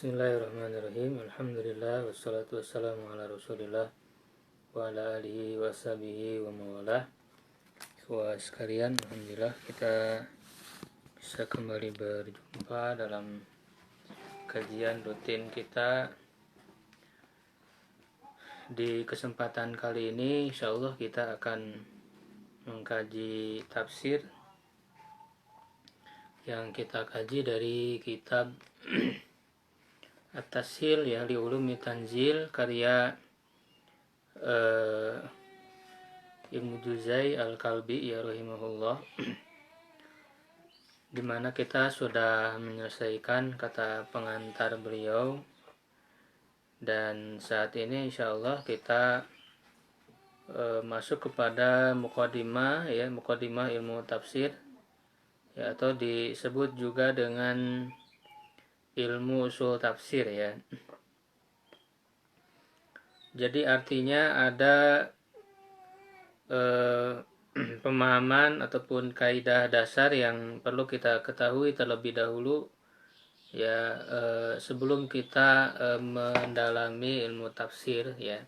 Bismillahirrahmanirrahim. Alhamdulillah wassalatu wassalamu ala Rasulillah wa ala alihi wa sahbihi wa mawalah. Ikhwah sekalian, alhamdulillah kita bisa kembali berjumpa dalam kajian rutin kita. Di kesempatan kali ini insyaallah kita akan mengkaji tafsir yang kita kaji dari kitab At-Tashil ya li Ulumi Tanzil karya Ibnu Juzai Al-Kalbi ya rahimahullah, dimana kita sudah menyelesaikan kata pengantar beliau, dan saat ini insyaallah kita masuk kepada muqaddimah ya, muqaddimah ilmu tafsir ya, atau disebut juga dengan ilmu usul tafsir ya. Jadi artinya ada pemahaman ataupun kaidah dasar yang perlu kita ketahui terlebih dahulu ya, sebelum kita mendalami ilmu tafsir ya,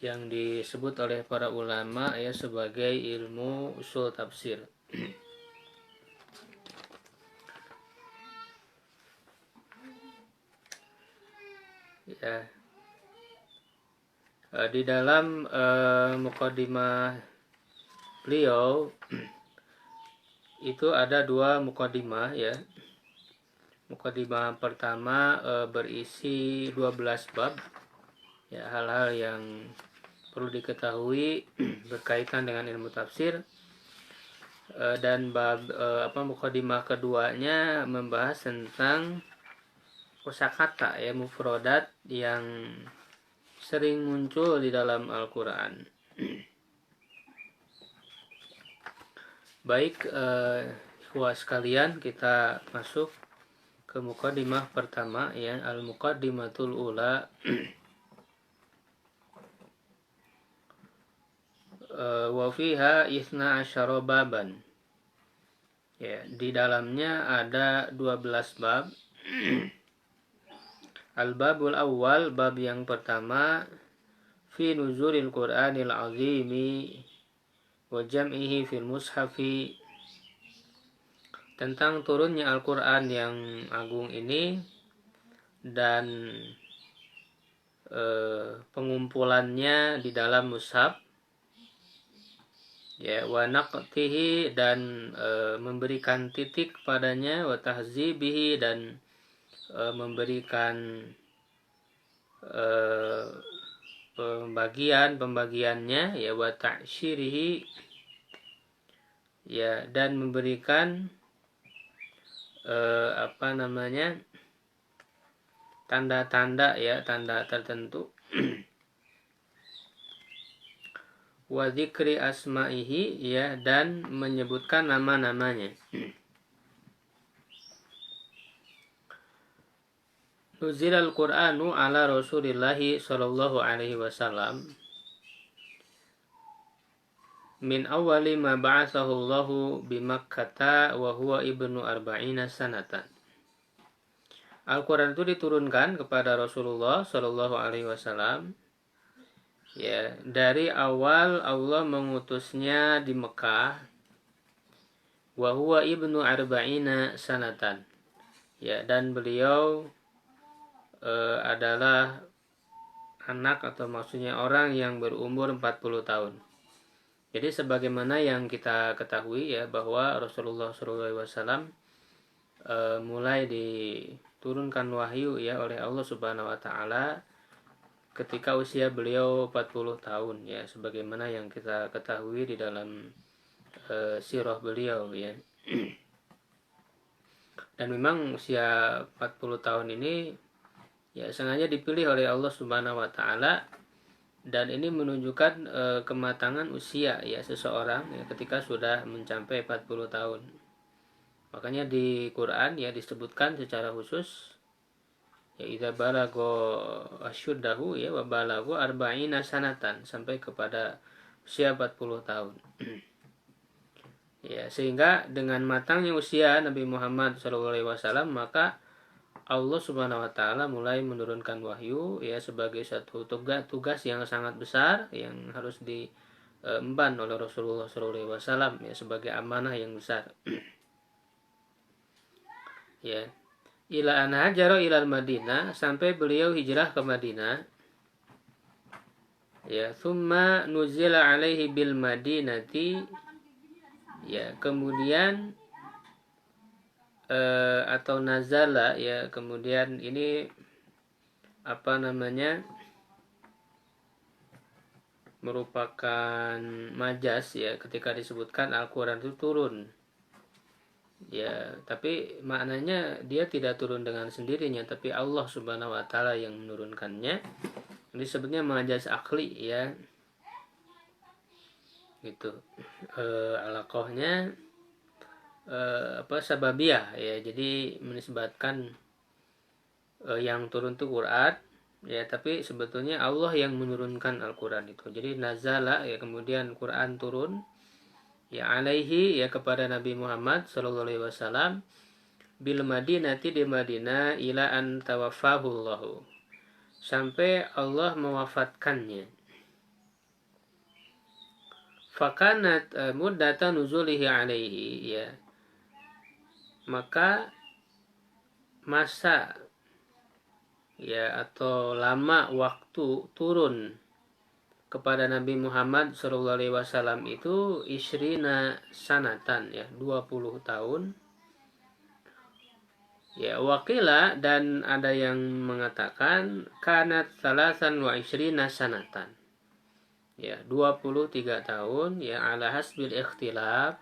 yang disebut oleh para ulama ya sebagai ilmu usul tafsir. Ya, di dalam muqaddimah beliau itu ada dua muqaddimah ya. Muqaddimah pertama berisi 12 bab ya, hal-hal yang perlu diketahui berkaitan dengan ilmu tafsir, dan bab muqaddimah keduanya membahas tentang kosakata ya, mufradat yang sering muncul di dalam Al-Quran. Baik, ikhwah sekalian, kita masuk ke muqaddimah pertama ya, al-muqaddimatul ula. Wa fiha 12 baban. Ya, di dalamnya ada 12 bab. Al-babul awal, bab yang pertama, fi nuzulil Qur'anil azimi wa jam'ihi fil mushafi, tentang turunnya Al-Quran yang agung ini dan pengumpulannya di dalam mushaf ya, wa naqtihi, dan memberikan titik padanya, wa tahzibihi, dan memberikan pembagiannya ya, wa ta'syirihi ya, dan memberikan tanda-tanda ya, tanda tertentu, wa dzikri asma'ihi ya, dan menyebutkan nama-namanya. Nuzilal Qur'anu ala Rasulillahi sallallahu alaihi wasallam min awali ma ba'athahu Allahu bi Makkah wa huwa ibnu arba'ina sanatan. Al-Quran itu diturunkan kepada Rasulullah sallallahu alaihi wasallam ya, dari awal Allah mengutusnya di Mekah, wa huwa ibnu arba'ina sanatan ya, dan beliau adalah anak, atau maksudnya orang yang berumur 40 tahun. Jadi sebagaimana yang kita ketahui ya, bahwa Rasulullah SAW mulai diturunkan wahyu ya oleh Allah Subhanahu wa taala ketika usia beliau 40 tahun ya, sebagaimana yang kita ketahui di dalam sirah beliau ya. Dan memang usia 40 tahun ini ya sengaja dipilih oleh Allah Subhanahu wa taala, dan ini menunjukkan kematangan usia ya seseorang ya, ketika sudah mencapai 40 tahun. Makanya di Quran ya disebutkan secara khusus ya, idza balagha asyuddahu ya, wa balagha arba'ina sanatan, sampai kepada usia 40 tahun. Ya, sehingga dengan matangnya usia Nabi Muhammad SAW, maka Allah Subhanahu wa taala mulai menurunkan wahyu ya sebagai satu tugas yang sangat besar yang harus diemban oleh Rasulullah SAW ya sebagai amanah yang besar. Ya. Ila an hajara ilal Madinah, sampai beliau hijrah ke Madinah. Ya, thumma nuzila alaihi bil Madinati. Ya, kemudian atau nazala ya, kemudian ini apa namanya? Merupakan majas ya ketika disebutkan Al-Qur'an itu turun. Ya, tapi maknanya dia tidak turun dengan sendirinya, tapi Allah Subhanahu wa taala yang menurunkannya. Disebutnya majas akli ya. Gitu. Alaqahnya sababiyah ya. Jadi menisbatkan yang turun itu Quran ya, tapi sebetulnya Allah yang menurunkan Al-Qur'an itu. Jadi nazala ya, kemudian Quran turun ya alaihi ya kepada Nabi Muhammad sallallahu alaihi wasallam bil Madinati di Madinah ila an tawaffahullahu, sampai Allah mewafatkannya. Fakanat muddata nuzulihi alaihi ya, maka masa ya atau lama waktu turun kepada Nabi Muhammad SAW itu isrina sanatan ya, 20 tahun. Ya, wakila, dan ada yang mengatakan kanat salasan wa isrina sanatan. Ya, 23 tahun ya, ala hasbil ikhtilaf,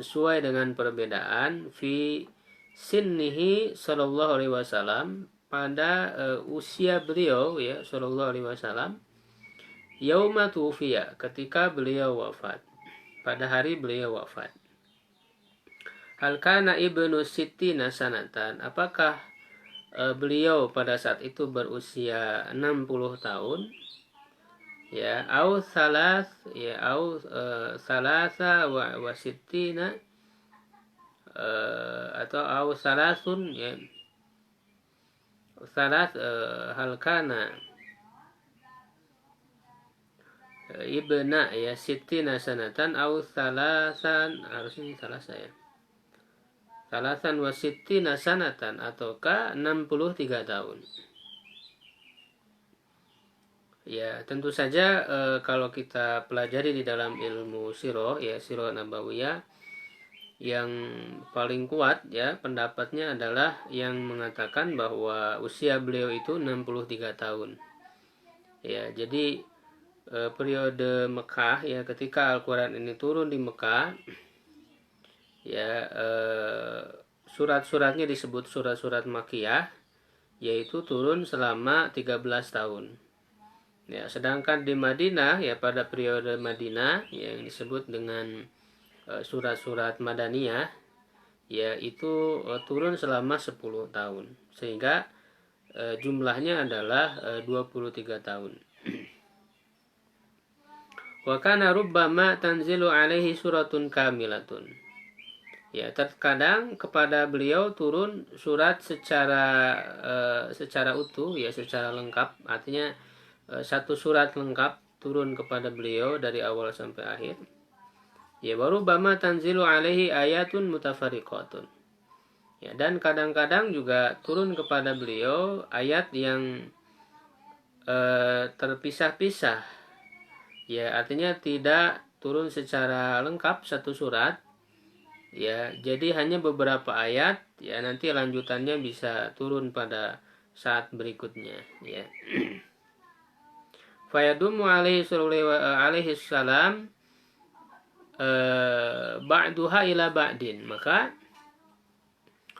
sesuai dengan perbedaan fi sinnihi sallallahu alaihi wasallam, pada usia beliau ya sallallahu alaihi wasallam, yauma tufiya, ketika beliau wafat, pada hari beliau wafat. Hal kana ibnu sittina sanatan, apakah beliau pada saat itu berusia 60 tahun ya, au salas ya, au salasa wa sittina, atau au salasun ya, salas hal kana ibna ya sittina sanatan au salasan, harusnya salasa ya, salasan wa sittina sanatan, ataukah 63 tahun. Ya, tentu saja kalau kita pelajari di dalam ilmu sirah ya, sirah nabawiyah, yang paling kuat ya pendapatnya adalah yang mengatakan bahwa usia beliau itu 63 tahun. Ya, jadi periode Mekah ya, ketika Al-Qur'an ini turun di Mekah ya, surat-suratnya disebut surat-surat Makkiyah, yaitu turun selama 13 tahun. Ya, sedangkan di Madinah ya, pada periode Madinah yang disebut dengan surat-surat Madaniyah ya, itu turun selama 10 tahun, sehingga jumlahnya adalah 23 tahun. Wa kana rubbama tanzilu alaihi suratun kamilatun. Ya, terkadang kepada beliau turun surat secara utuh ya, secara lengkap, artinya satu surat lengkap turun kepada beliau dari awal sampai akhir. Ya, baru bama tanzilu alaihi ayatun mutafariqatun. Ya, dan kadang-kadang juga turun kepada beliau ayat yang terpisah-pisah. Ya, artinya tidak turun secara lengkap satu surat. Ya, jadi hanya beberapa ayat ya, nanti lanjutannya bisa turun pada saat berikutnya ya. Fayadumu alaihi salam ba'duha ila ba'din, maka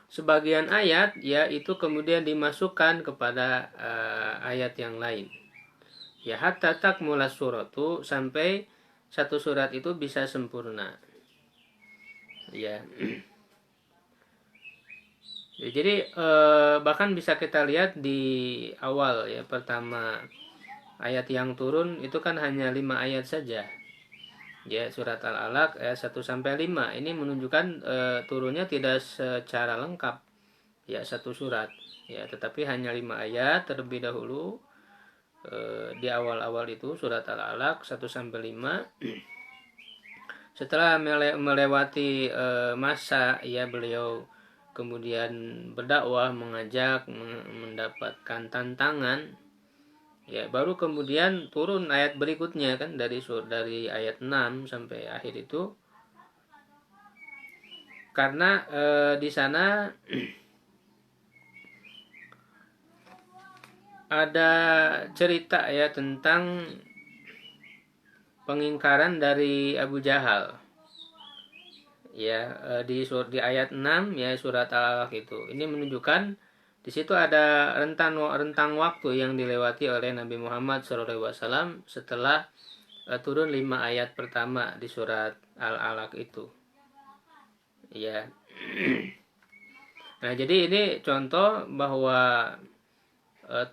sebagian ayat ya itu kemudian dimasukkan kepada ayat yang lain ya, hatta takmula suratu, sampai satu surat itu bisa sempurna ya. Ya, jadi bahkan bisa kita lihat di awal ya, pertama ayat yang turun itu kan hanya 5 ayat saja. Ya, surat Al-Alaq 1 sampai 5 ini menunjukkan turunnya tidak secara lengkap. ya satu surat, ya tetapi hanya 5 ayat terlebih dahulu di awal-awal itu surat Al-Alaq 1-5. Setelah melewati masa, ya beliau kemudian berdakwah, mengajak, mendapatkan tantangan, ya baru kemudian turun ayat berikutnya kan, dari ayat 6 sampai akhir itu, karena di sana ada cerita ya tentang pengingkaran dari Abu Jahal, ya di ayat 6 ya surat Al-Alaq itu. Ini menunjukkan di situ ada rentang waktu yang dilewati oleh Nabi Muhammad SAW setelah turun 5 ayat pertama di surat Al-Alaq itu, ya. Nah, jadi ini contoh bahwa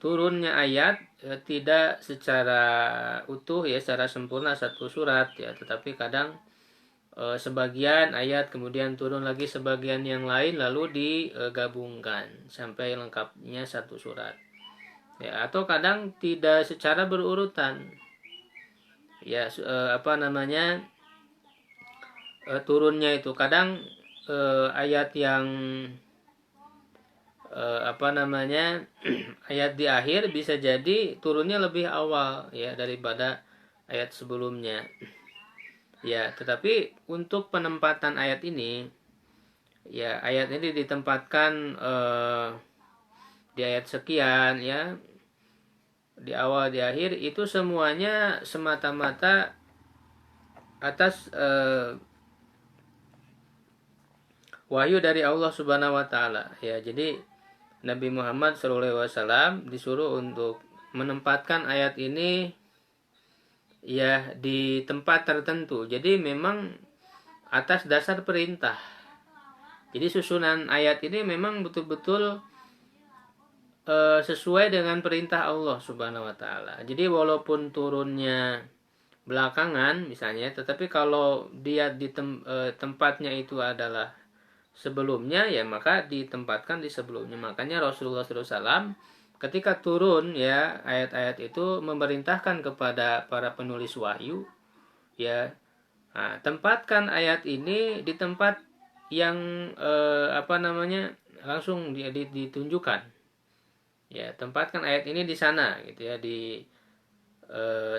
turunnya ayat tidak secara utuh ya, secara sempurna satu surat ya, tetapi kadang sebagian ayat kemudian turun lagi sebagian yang lain lalu digabungkan sampai lengkapnya satu surat, ya. Atau kadang tidak secara berurutan, ya turunnya itu kadang ayat yang ayat di akhir bisa jadi turunnya lebih awal ya daripada ayat sebelumnya, ya. Tetapi untuk penempatan ayat ini, ya ayat ini ditempatkan di ayat sekian ya, di awal di akhir, itu semuanya semata-mata atas wahyu dari Allah Subhanahu wa taala, ya. Jadi Nabi Muhammad SAW disuruh untuk menempatkan ayat ini ya di tempat tertentu. Jadi memang atas dasar perintah. Jadi susunan ayat ini memang betul-betul sesuai dengan perintah Allah Subhanahu wa taala. Jadi walaupun turunnya belakangan misalnya, tetapi kalau dia di tempatnya itu adalah sebelumnya, ya maka ditempatkan di sebelumnya. Makanya Rasulullah SAW ketika turun ya ayat-ayat itu memerintahkan kepada para penulis wahyu, ya, tempatkan ayat ini di tempat yang langsung ditunjukkan, ya. Tempatkan ayat ini di sana gitu ya, di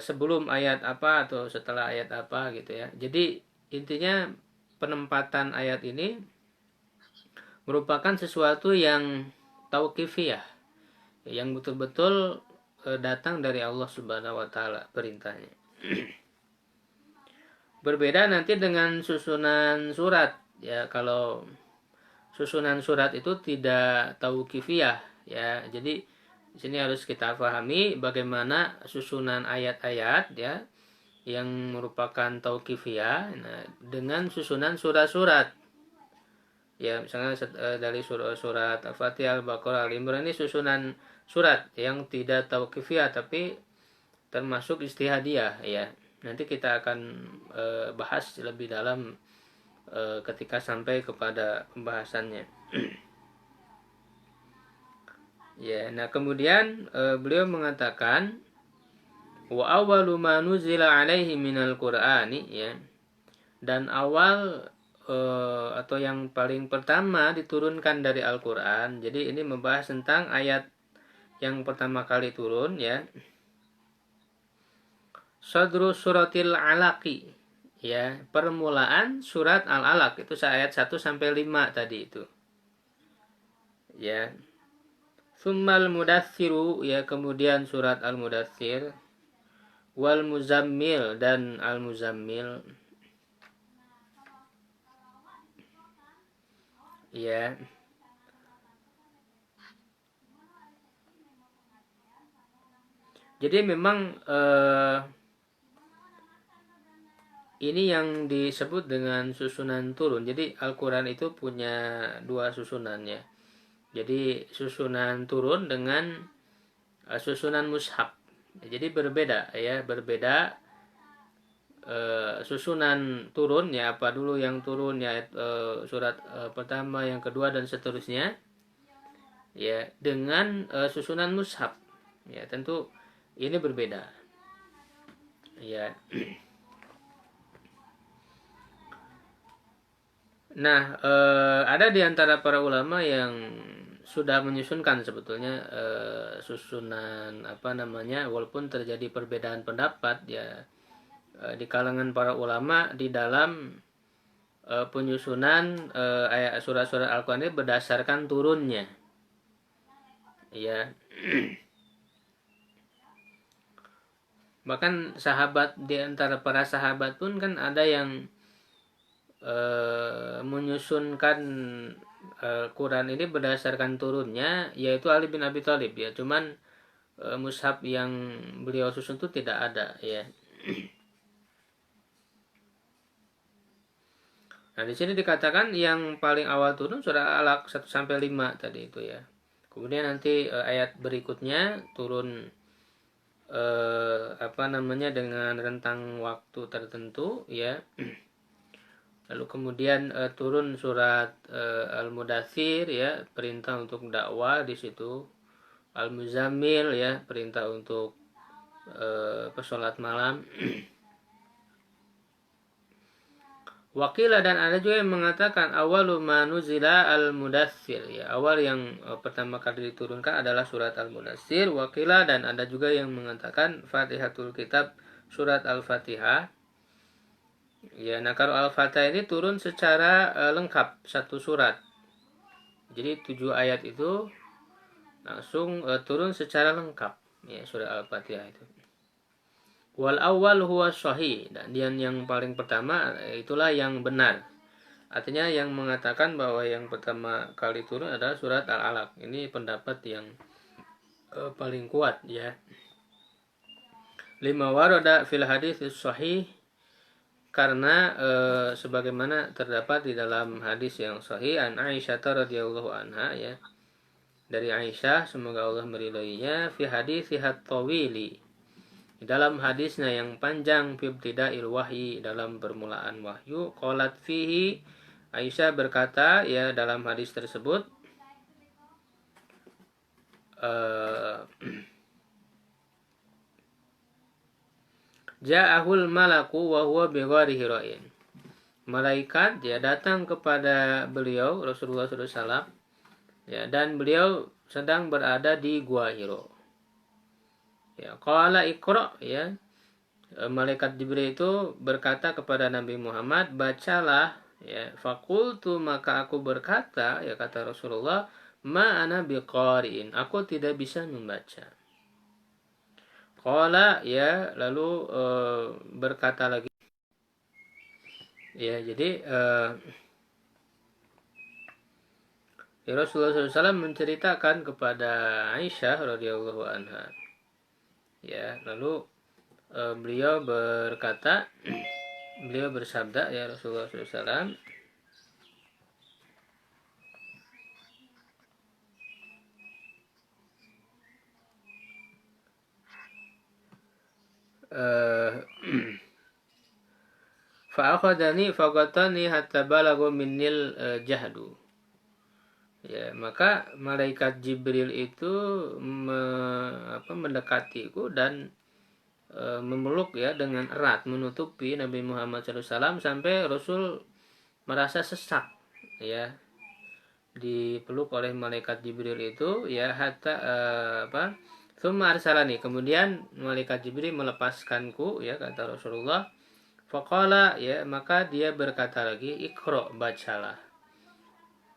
sebelum ayat apa atau setelah ayat apa gitu ya. Jadi intinya penempatan ayat ini merupakan sesuatu yang tauqifiyah, yang betul-betul datang dari Allah Subhanahu wa taala perintahnya. Berbeda nanti dengan susunan surat, ya. Kalau susunan surat itu tidak tauqifiyah, ya. Jadi di sini harus kita pahami bagaimana susunan ayat-ayat ya yang merupakan tauqifiyah, nah, dengan susunan surat-surat. Ya, misalnya dari surat Al-Fatihah, Al-Baqarah, Al-Imran, ini susunan surat yang tidak tauqifiyah tapi termasuk ijtihadiyah, ya. Nanti kita akan bahas lebih dalam ketika sampai kepada pembahasannya. Ya, nah kemudian beliau mengatakan wa awwalu ma nuzila alaihi minal Qur'ani, ya. Dan awal atau yang paling pertama diturunkan dari Al-Quran. Jadi ini membahas tentang ayat yang pertama kali turun, ya. Sadru suratil alaqi, ya, permulaan surat Al-Alaq itu ayat 1-5 tadi itu, ya. Tsummal mudatsiru, ya, kemudian surat Al-Mudatsir, wal muzammil dan Al-Muzammil, ya. Jadi memang ini yang disebut dengan susunan turun. Jadi Al-Quran itu punya dua susunannya. Jadi susunan turun dengan susunan mushaf. Jadi berbeda, ya, berbeda susunan turun, ya, apa dulu yang turun, ya, surat pertama, yang kedua dan seterusnya. ya dengan susunan mushaf. Ya, tentu ini berbeda. Ya. Nah, ada di antara para ulama yang sudah menyusunkan sebetulnya susunan apa namanya, walaupun terjadi perbedaan pendapat ya di kalangan para ulama di dalam penyusunan ayat surat-surat Al-Quran ini berdasarkan turunnya. Ya. Bahkan sahabat, di antara para sahabat pun kan ada yang menyusunkan Quran ini berdasarkan turunnya, yaitu Ali bin Abi Thalib ya. Cuman mushaf yang beliau susun itu tidak ada ya. Nah, di sini dikatakan yang paling awal turun surah Alaq 1 sampai 5 tadi itu ya. Kemudian nanti ayat berikutnya turun apa namanya dengan rentang waktu tertentu ya. Lalu kemudian turun surat Al-Mudaththir ya, perintah untuk dakwah di situ. Al-Muzammil ya, perintah untuk sholat malam. Wakilah, dan ada juga yang mengatakan awalu ma nuzila al-mudaththir ya, awal yang pertama kali diturunkan adalah surat al-mudaththir. Wakilah, dan ada juga yang mengatakan Fatihatul Kitab, surat al-Fatihah. Ya, nah kalau al-Fatihah ini turun secara lengkap satu surat. Jadi 7 ayat itu langsung turun secara lengkap ya, surat al-Fatihah itu. Wal awal huwa sahih, dan yang paling pertama itulah yang benar. Artinya yang mengatakan bahwa yang pertama kali turun adalah surat Al-Alaq. Ini pendapat yang paling kuat ya. Lima warada fil hadis sahih, karena sebagaimana terdapat di dalam hadis yang sahih an Aisyah radhiyallahu anha ya. Dari Aisyah, semoga Allah meridainya, fi hadis sihat tawili, dalam hadisnya yang panjang, fi ibtida'il wahyi, dalam permulaan wahyu, qalat fihi, Aisyah berkata ya dalam hadis tersebut, ja'ahul malaku wa huwa bi ghari Hira'in, malaikat ya datang kepada beliau Rasulullah SAW ya, dan beliau sedang berada di gua Hiro. Ya, qala iqra ya. Malaikat Jibril itu berkata kepada Nabi Muhammad, bacalah ya. Fakultu, maka aku berkata ya, kata Rasulullah, ma ana biqari'in, aku tidak bisa membaca. Qala ya, lalu berkata lagi ya, jadi ya Rasulullah SAW menceritakan kepada Aisyah radhiyallahu anha ya, lalu beliau berkata, beliau bersabda ya Rasulullah SAW, fa'akhadani faqatani hatta balagu minnil jahdu ya, maka malaikat Jibril itu mendekatiku dan memeluk ya dengan erat, menutupi Nabi Muhammad SAW sampai Rasul merasa sesak ya, dipeluk oleh malaikat Jibril itu ya, hatta tsumma arsalani, kemudian malaikat Jibril melepaskanku ya, kata Rasulullah. Faqala ya, maka dia berkata lagi, iqra, bacalah.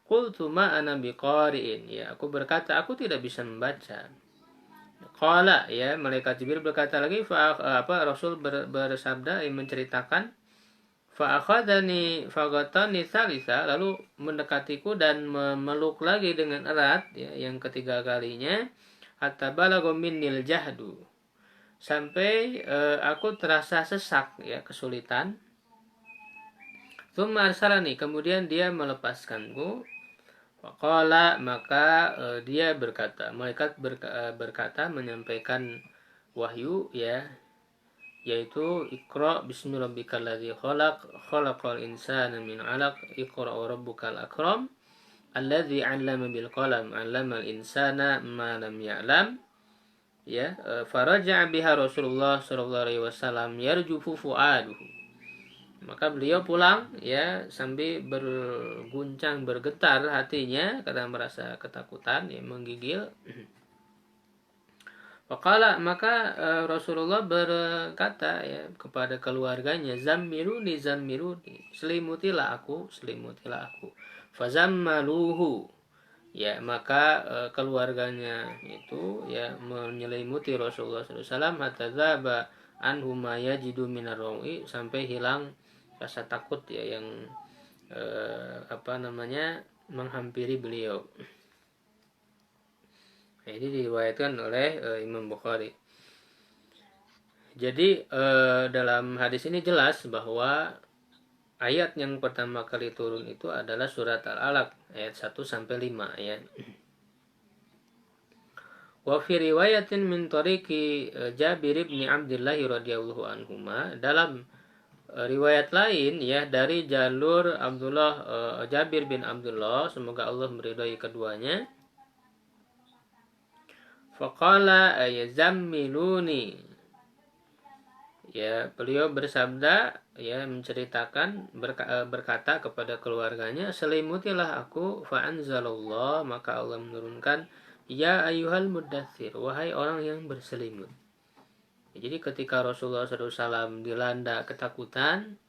Qultu ma ana biqari'in ya, aku berkata aku tidak bisa membaca. Qala ya, malaikat Jibril berkata lagi, Rasul bersabda yang menceritakan, fa akhadani faghatani salisa, lalu mendekatiku dan memeluk lagi dengan erat ya, yang ketiga kalinya, hatta balagha minnil jahdu, sampai aku terasa sesak ya, kesulitan. Tsumma arsalani, kemudian dia melepaskanku. Faqala, maka dia berkata, malaikat berkata menyampaikan wahyu ya, yaitu iqra bismi rabbikal ladzi khalaq, khalaqal insana min 'alaq, iqra wa rabbukal akram. alladzi 'allama bil qalam 'allamal insana ma lam ya'lam. Ya, faraja'a biha Rasulullah sallallahu alaihi wasallam yarjufu fuaduhu. Maka beliau pulang ya sambil berguncang bergetar hatinya karena merasa ketakutan, ya menggigil. Maka Rasulullah berkata ya kepada keluarganya, zammiluni zammiluni, selimutilah aku, selimutilah aku. Fazammaluhu, ya maka keluarganya itu ya menyelimuti Rasulullah SAW hatta dzaba anhu ma yajidu minar rawi, sampai hilang rasa takut ya yang menghampiri beliau. Ini diriwayatkan oleh Imam Bukhari. Jadi dalam hadis ini jelas bahwa ayat yang pertama kali turun itu adalah surat Al-Alaq ayat 1 sampai 5 ya. Wa fi riwayatin min tariqi Jabir bin Abdullah radhiyallahu anhuma, dalam riwayat lain ya dari jalur Jabir bin Abdullah, semoga Allah meridhai keduanya. Faqala ayazammiluni, ya beliau bersabda ya menceritakan berkata kepada keluarganya, selimutilah aku. Fa anzalallah, maka Allah menurunkan, ya ayyuhal muddatsir, wahai orang yang berselimut. Jadi ketika Rasulullah SAW dilanda ketakutan,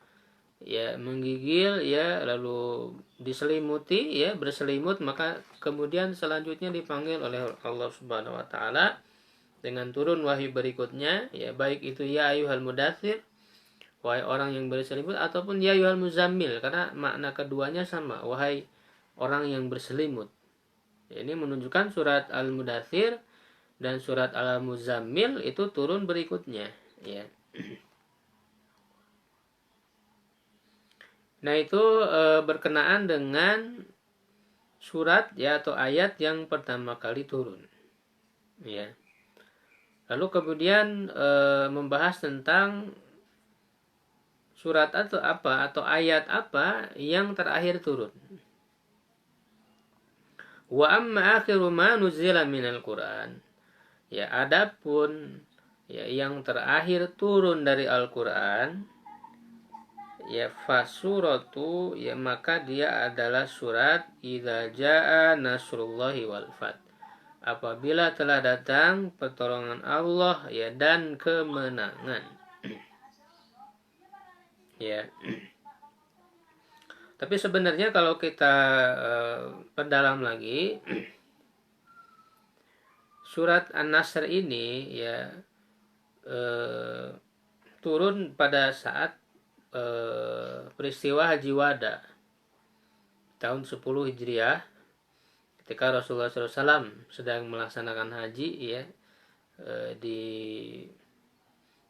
ya menggigil, ya lalu diselimuti, ya berselimut, maka kemudian selanjutnya dipanggil oleh Allah Subhanahu Wa Taala dengan turun wahyu berikutnya, ya baik itu ya ayyuhal mudatsir, wahai orang yang berselimut, ataupun ya ayyuhal muzammil, karena makna keduanya sama, wahai orang yang berselimut. Ya, ini menunjukkan surat Al-Mudatsir dan surat Al-Muzammil itu turun berikutnya, ya. Nah itu berkenaan dengan surat ya atau ayat yang pertama kali turun, ya. Lalu kemudian membahas tentang surat atau ayat apa yang terakhir turun. Wa amma akhiru ma nuzila minal Qur'an. Ya adapun ya yang terakhir turun dari Al-Qur'an, ya fasuratu, ya maka dia adalah surat idza jaa nasrullahi wal fath, apabila telah datang pertolongan Allah ya dan kemenangan. Ya. Tapi sebenarnya kalau kita perdalam lagi, surat An-Nasr ini ya turun pada saat peristiwa Haji Wada tahun 10 Hijriah, ketika Rasulullah SAW sedang melaksanakan haji ya di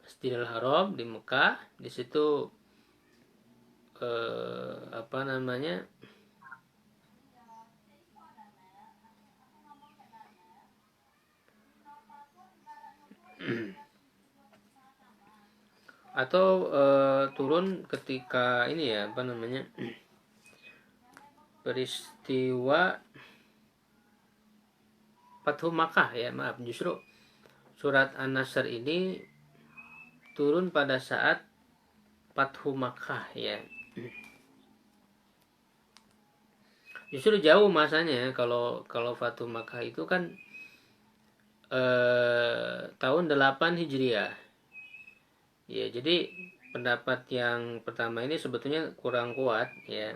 Masjidil Haram di Mekah. Di situ atau turun ketika ini ya peristiwa Fathu Makkah ya, justru surat An-Nasr ini turun pada saat Fathu Makkah ya. Justru jauh masanya. Kalau Fathu Makkah itu kan tahun 8 Hijriah. Ya, jadi pendapat yang pertama ini sebetulnya kurang kuat ya.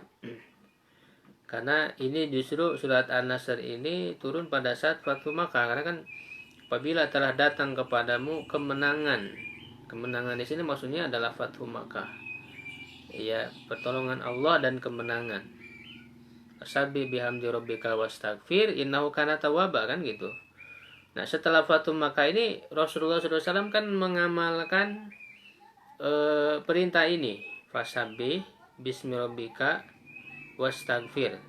Karena ini justru surat An-Nasr ini turun pada saat Fathu Makkah, karena kan apabila telah datang kepadamu kemenangan. Kemenangan di sini maksudnya adalah Fathu Makkah. Ya, pertolongan Allah dan kemenangan. Sabbih bihamdi rabbika wastaghfir innahu kana tawwaba, kan gitu. Nah, setelah Fathu Makkah ini Rasulullah SAW kan mengamalkan perintah ini, fasabbih bismi rabbika wastaghfir,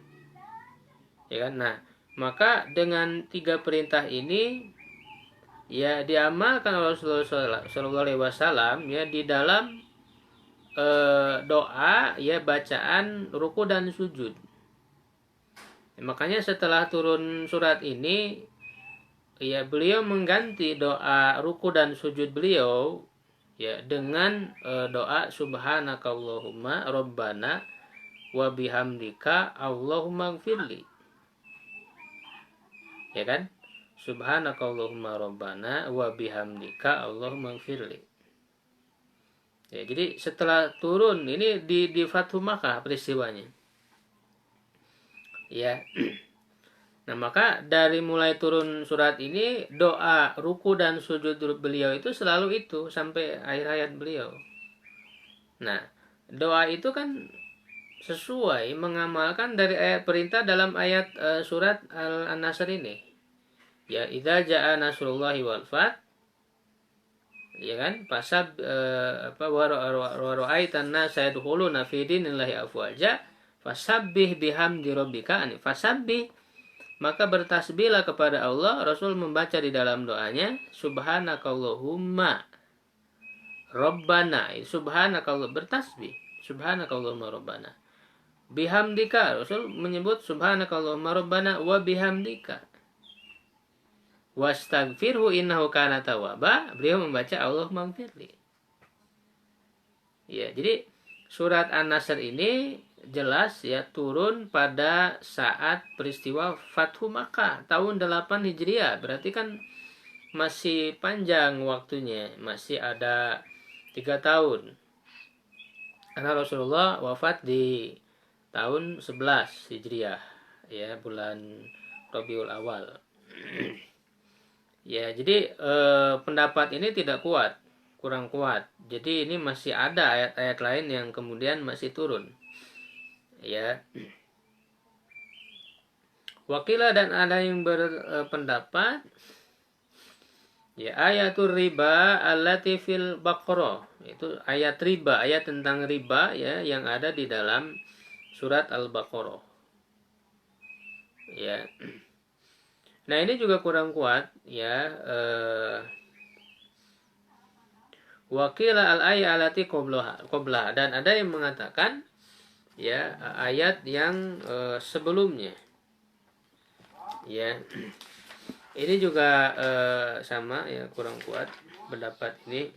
ya kan. Nah, maka dengan 3 perintah ini ya diamalkan oleh Rasulullah SAW ya di dalam doa ya bacaan ruku dan sujud. Makanya setelah turun surat ini, ya beliau mengganti doa ruku dan sujud beliau ya dengan doa subhanakallahumma rabbana wa bihamdika Allahumma gfirli. Ya kan? Subhanakallahumma rabbana wa bihamdika Allahumma gfirli. Ya, jadi setelah turun ini di Fathu Makkah peristiwanya. Ya. Nah, maka dari mulai turun surat ini, doa ruku dan sujud beliau itu selalu itu sampai akhir hayat beliau. Nah, doa itu kan sesuai mengamalkan dari ayat perintah dalam ayat surat An-Nasr ini. Ya, idza jaa nasrullahi wal fath, ya kan? Pasab wa ra'aitan nasa yadkhuluna fi dinillahi afwaja fasabbih bihamdi rabbika. Fasabbih, maka bertasbihlah kepada Allah. Rasul membaca di dalam doanya subhanakallahumma rabbana. Subhanakallah, bertasbih subhanakallahumma rabbana. Bihamdika, Rasul menyebut subhanakallahumma rabbana wa bihamdika. Wastaghfirhu innahu kana tawwaba. Beliau membaca Allahumma gfirli. Ya, jadi surat An-Nasr ini jelas ya turun pada saat peristiwa Fathu Makkah tahun 8 Hijriah. Berarti kan masih panjang waktunya, masih ada 3 tahun. Karena Rasulullah wafat di tahun 11 Hijriah, ya, bulan Rabiul Awal. Ya, jadi pendapat ini tidak kuat, kurang kuat. Jadi ini masih ada ayat-ayat lain yang kemudian masih turun. Ya. Wakilah dan ada yang berpendapat ya ayatul riba allati fil Baqarah. Itu ayat riba, ayat tentang riba ya yang ada di dalam surat Al-Baqarah. Ya. Nah, ini juga kurang kuat ya. Wakilah al-ayat allati qablaha, dan ada yang mengatakan ya ayat yang sebelumnya. Ya. Ini juga sama ya, kurang kuat pendapat ini.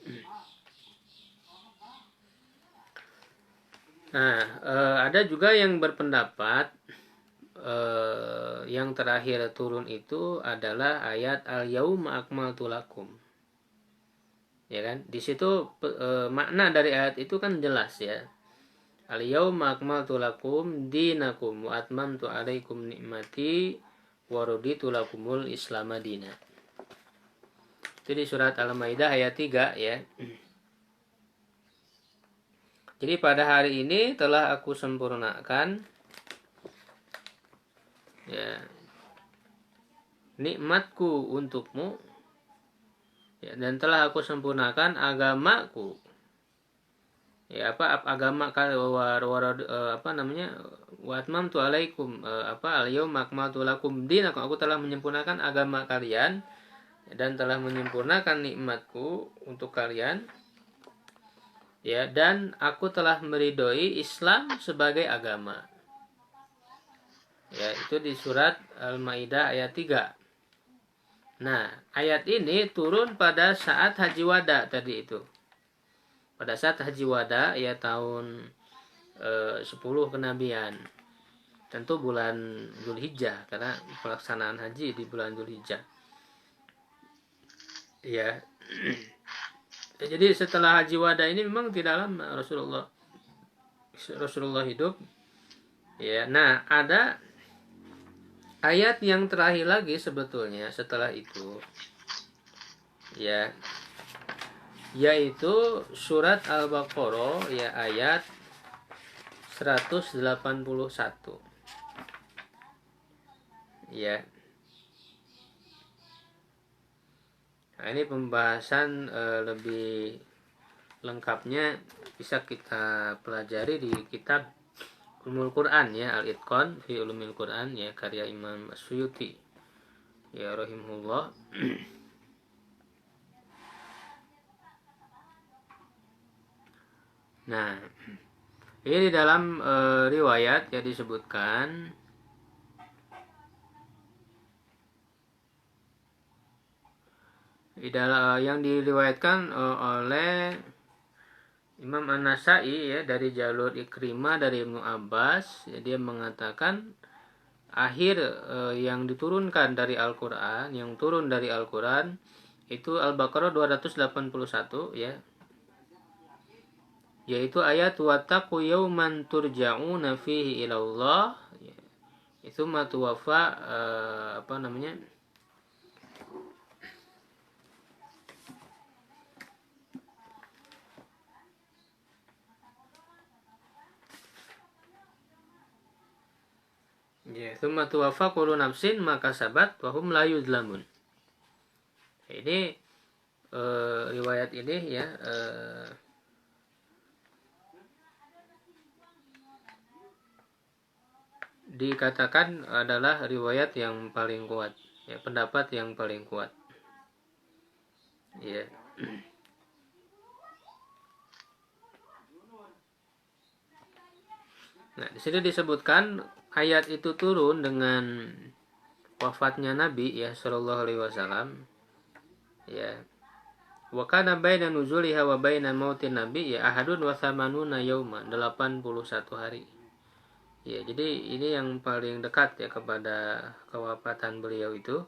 Nah, ada juga yang berpendapat yang terakhir turun itu adalah ayat al-yauma akmaltu lakum. Ya kan? Di situ makna dari ayat itu kan jelas ya. Al-yauma akmaltu lakum dinakum wa atmamtu alaikum ni'mati wa raditu lakumul Islam madina. Itu di surat Al-Maidah ayat 3 ya. Jadi pada hari ini telah aku sempurnakan ya nikmatku untukmu ya, dan telah aku sempurnakan agamaku. Ya, agama apa namanya? Wa atmamtu alaikum al-yauma akmaltu lakum dinakum. Aku telah menyempurnakan agama kalian dan telah menyempurnakan nikmatku untuk kalian. Ya, dan aku telah meridhoi Islam sebagai agama. Ya, itu di surat Al-Maidah ayat 3. Nah, ayat ini turun pada saat Haji Wada tadi itu. Pada saat Haji Wada ya tahun 10 kenabian. Tentu bulan Dzulhijjah karena pelaksanaan haji di bulan Dzulhijjah. Ya. Jadi setelah Haji Wada ini memang tidak lama Rasulullah hidup. Ya, nah ada ayat yang terakhir lagi sebetulnya setelah itu. Ya. Yaitu surat Al-Baqarah ya ayat 181. Ya. Nah, ini pembahasan lebih lengkapnya bisa kita pelajari di kitab Ulumul Quran ya, Al-Itqan fi Ulumil Quran ya, karya Imam As-Suyuti ya rahimahullah. Nah, ini di dalam riwayat ya disebutkan yang diriwayatkan oleh Imam An-Nasai ya dari jalur Ikrimah dari Ibnu Abbas, ya, dia mengatakan akhir yang diturunkan dari Al-Qur'an, yang turun dari Al-Qur'an itu Al-Baqarah 281 ya. Yaitu ayat wattaqu yauman turja'una fihi ilallah, ya. Itu matuwafa apa namanya? Ya, tsumma tuwaffa kullu nafsin maka sabat wa hum la yuzlamun. Ini riwayat ini ya dikatakan adalah riwayat yang paling kuat, ya, pendapat yang paling kuat. Ya. Nah, di sini disebutkan ayat itu turun dengan wafatnya Nabi ya Shallallahu alaihi wasallam. Ya. Wa kana baina nuzuliha wa baina mautin Nabi ya ahadun wa thamanuna yauma, 81 hari. Ya, jadi ini yang paling dekat ya kepada kewafatan beliau itu.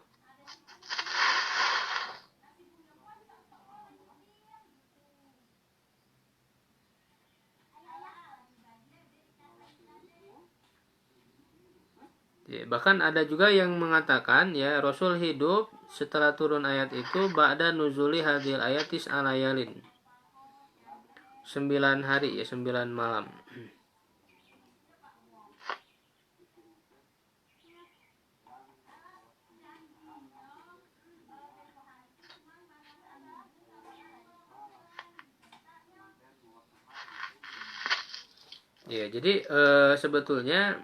Ya, bahkan ada juga yang mengatakan ya Rasul hidup setelah turun ayat itu ba'da nuzuli hadil ayatis alayalin. 9 hari ya, 9 malam. Ya, jadi sebetulnya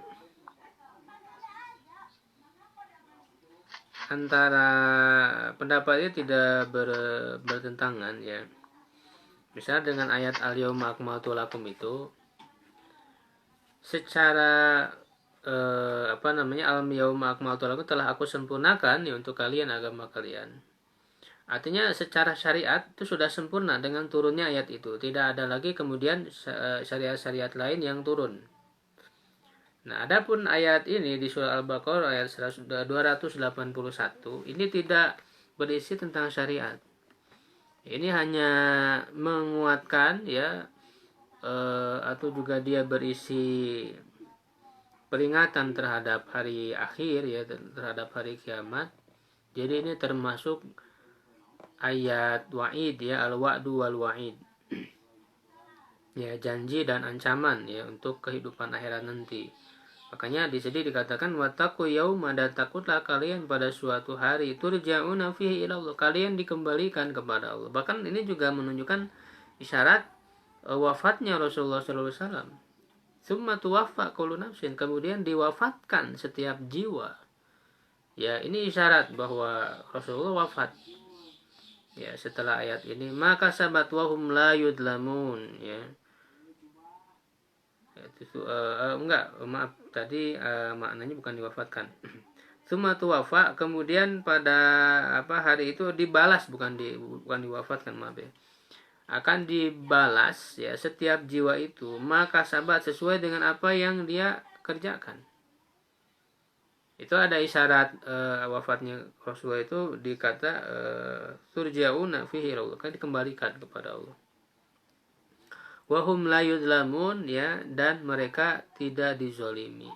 antara pendapatnya tidak bertentangan ya. Misalnya dengan ayat al-yauma akmaltu lakum itu secara al-yauma akmaltu lakum telah aku sempurnakan ya untuk kalian agama kalian. Artinya secara syariat itu sudah sempurna dengan turunnya ayat itu. Tidak ada lagi kemudian syariat-syariat lain yang turun. Nah, adapun ayat ini di surah Al-Baqarah ayat 281 ini tidak berisi tentang syariat. Ini hanya menguatkan ya atau juga dia berisi peringatan terhadap hari akhir ya, terhadap hari kiamat. Jadi ini termasuk ayat wa'id ya, al-wa'du wal wa'id. Ya, janji dan ancaman ya untuk kehidupan akhirat nanti. Makanya di sini dikatakan wattaqu yauma, dan takutlah kalian pada suatu hari turja'una fihi ila Allah, kalian dikembalikan kepada Allah. Bahkan ini juga menunjukkan isyarat wafatnya Rasulullah SAW. Summa tuwaffa kullu nafsin, kemudian diwafatkan setiap jiwa. Ya, ini isyarat bahwa Rasulullah wafat. Ya, setelah ayat ini maka sabat wahum la yudlamun ya. Maaf tadi maknanya bukan diwafatkan. Summa tuwafa, kemudian pada hari itu dibalas, bukan diwafatkan, maaf ya. Akan dibalas ya setiap jiwa itu maka sabat sesuai dengan apa yang dia kerjakan. Itu ada isyarat wafatnya Rasulullah itu dikata turja'una fihi Allah, kan dikembalikan kepada Allah. Wahum la yudlamun ya, dan mereka tidak dizolimi.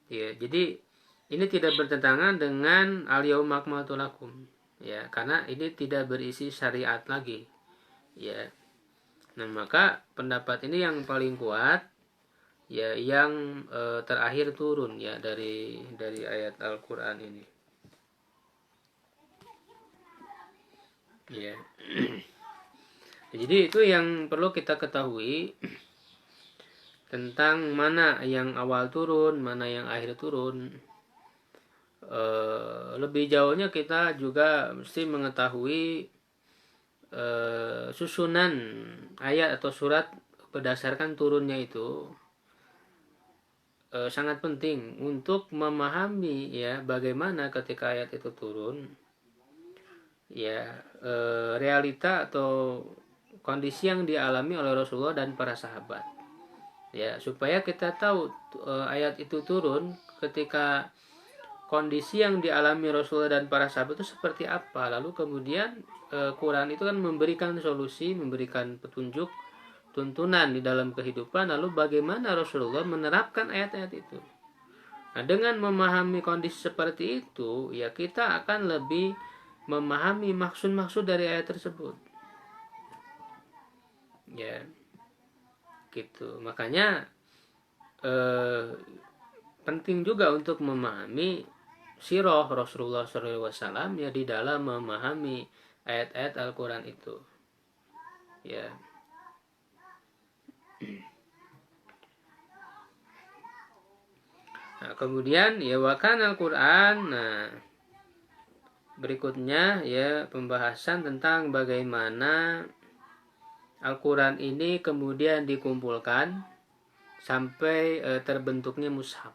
Ya, jadi ini tidak bertentangan dengan al-yauma akmaltu lakum ya, karena ini tidak berisi syariat lagi ya. Nah, maka pendapat ini yang paling kuat ya, yang terakhir turun ya dari ayat Al-Qur'an ini. Ya. Jadi itu yang perlu kita ketahui tentang mana yang awal turun, mana yang akhir turun. Lebih jauhnya kita juga mesti mengetahui susunan ayat atau surat berdasarkan turunnya itu. Sangat penting untuk memahami ya bagaimana ketika ayat itu turun ya realita atau kondisi yang dialami oleh Rasulullah dan para sahabat. Ya, supaya kita tahu ayat itu turun ketika kondisi yang dialami Rasulullah dan para sahabat itu seperti apa. Lalu kemudian Quran itu kan memberikan solusi, memberikan petunjuk, tuntunan di dalam kehidupan. Lalu bagaimana Rasulullah menerapkan ayat-ayat itu. Nah, dengan memahami kondisi seperti itu, ya kita akan lebih memahami maksud-maksud dari ayat tersebut. Ya, gitu. Makanya penting juga untuk memahami sirah Rasulullah SAW ya di dalam memahami ayat-ayat Al-Quran itu. Ya. Nah, kemudian ya wakan Al-Quran. Nah, berikutnya ya pembahasan tentang bagaimana Al-Quran ini kemudian dikumpulkan sampai terbentuknya mushaf.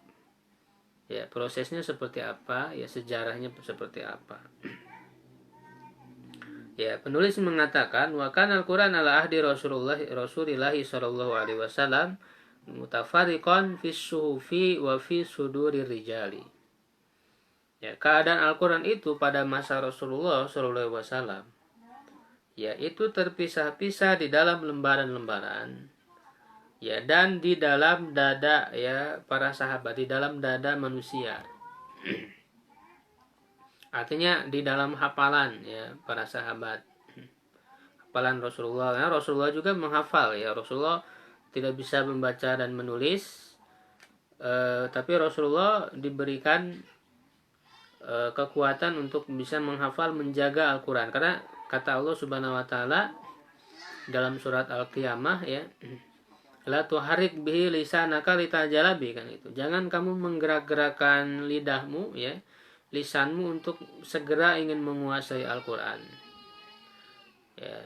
Ya, prosesnya seperti apa? Ya, sejarahnya seperti apa? Ya, penulis mengatakan wa kana Al-Qur'an ala ahdi Rasulullah sallallahu alaihi wasallam mutafariqan fi suhufi wa fi sudurir rijali. Ya, keadaan Al-Qur'an itu pada masa Rasulullah sallallahu alaihi wasallam yaitu terpisah-pisah di dalam lembaran-lembaran. Ya, dan di dalam dada ya para sahabat, di dalam dada manusia. Artinya di dalam hafalan ya para sahabat. Hafalan Rasulullah. Ya, Rasulullah juga menghafal ya. Rasulullah tidak bisa membaca dan menulis. Tapi Rasulullah diberikan kekuatan untuk bisa menghafal, menjaga Al-Quran. Karena kata Allah Subhanahu wa taala dalam surat Al-Qiyamah ya, la tuharik bihi lisanaka litajalabi, kan itu. Jangan kamu menggerak-gerakkan lidahmu ya, lisanmu untuk segera ingin menguasai Al-Qur'an. Ya.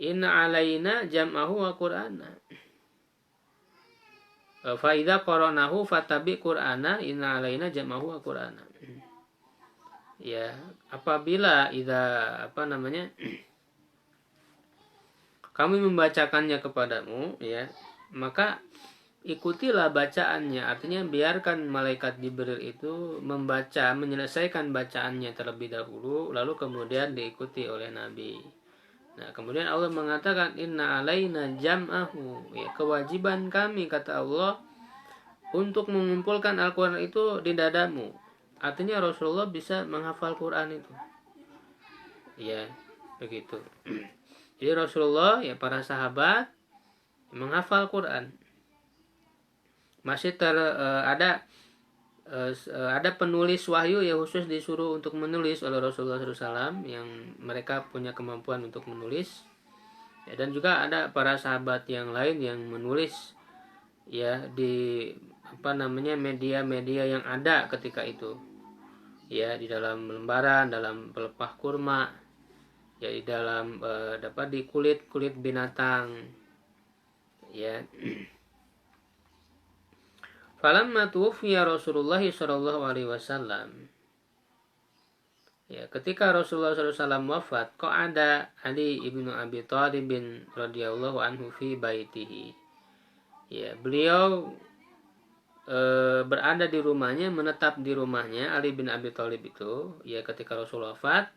Inna alaina jam'ahu wa qur'ana. Fa idza qara'nahu fattabi qur'ana inna alaina jam'ahu wa qur'ana. Ya, apabila kami membacakannya kepadamu ya, maka ikutilah bacaannya. Artinya biarkan malaikat Jibril itu membaca, menyelesaikan bacaannya terlebih dahulu, lalu kemudian diikuti oleh Nabi. Nah, kemudian Allah mengatakan inna alaina jam'ahu, ya, kewajiban kami kata Allah untuk mengumpulkan Al-Quran itu di dadamu. Artinya Rasulullah bisa menghafal Quran itu. Ya, begitu. Jadi Rasulullah ya para sahabat menghafal Quran. Masih ada penulis wahyu yang khusus disuruh untuk menulis oleh Rasulullah SAW yang mereka punya kemampuan untuk menulis. Ya, dan juga ada para sahabat yang lain yang menulis ya di media-media yang ada ketika itu. Ya, di dalam lembaran, dalam pelepah kurma, ya di dalam di kulit binatang ya. Falamma tuwfiya Rasulullah sallallahu alaihi wasallam, ya ketika Rasulullah SAW wafat, qa'ada Ali ibnu Abi Thalib bin radhiyallahu anhu fi baitihi. Ya, beliau berada di rumahnya, menetap di rumahnya Ali bin Abi Thalib itu ya ketika Rasul wafat.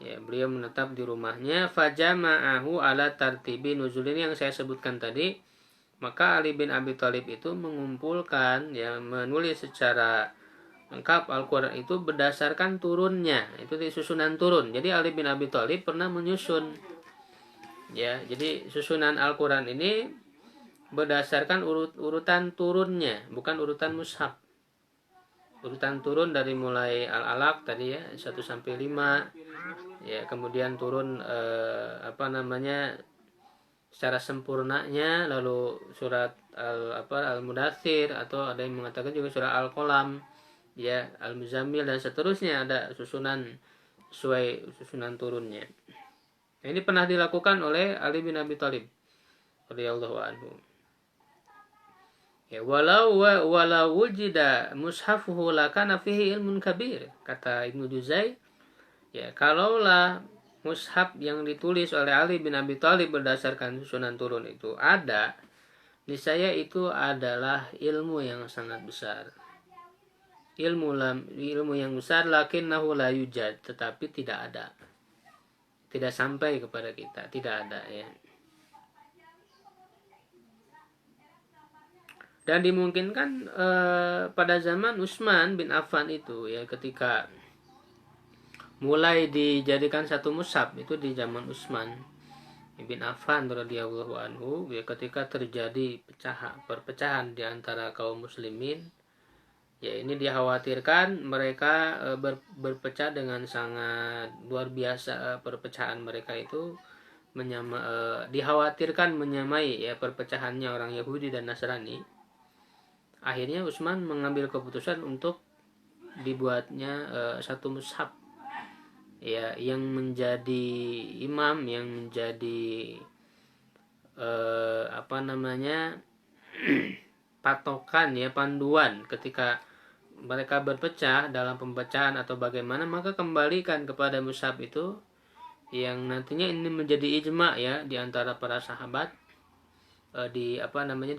Ya, beliau menetap di rumahnya. Fajama'ahu ala tartibi nuzulin yang saya sebutkan tadi. Maka Ali bin Abi Thalib itu mengumpulkan ya, menulis secara lengkap Al-Quran itu berdasarkan turunnya. Itu di susunan turun. Jadi Ali bin Abi Thalib pernah menyusun ya, jadi susunan Al-Quran ini berdasarkan urutan turunnya, bukan urutan mushaf. Urutan turun dari mulai Al-Alaq tadi ya 1 sampai 5. Ya, kemudian turun secara sempurnanya, lalu surat Al-Mudaththir, atau ada yang mengatakan juga surah Al-Qalam, ya, Al-Muzammil, dan seterusnya, ada susunan sesuai susunan turunnya. Nah, ini pernah dilakukan oleh Ali bin Abi Thalib radhiyallahu anhu. Ya, walau wujida mushafuhu lakana fihi ilmun kabir, kata Ibnu Juzai. Ya, kalaulah mushaf yang ditulis oleh Ali bin Abi Thalib berdasarkan susunan turun itu ada, niscaya itu adalah ilmu yang sangat besar. Ilmu yang besar, lakinnahu la yujad, tetapi tidak ada. Tidak sampai kepada kita, tidak ada ya. Dan dimungkinkan pada zaman Utsman bin Affan itu ya, ketika mulai dijadikan satu mushaf itu di zaman Utsman bin Affan radhiyallahu anhu ya, ketika terjadi perpecahan di antara kaum muslimin ya, ini dikhawatirkan mereka berpecah dengan sangat luar biasa. Perpecahan mereka itu dikhawatirkan menyamai ya perpecahannya orang Yahudi dan Nasrani. Akhirnya Utsman mengambil keputusan untuk dibuatnya satu mushaf ya, yang menjadi imam, yang menjadi patokan ya, panduan ketika mereka berpecah dalam pembacaan atau bagaimana, maka kembalikan kepada mushaf itu, yang nantinya ini menjadi ijma ya di antara para sahabat, di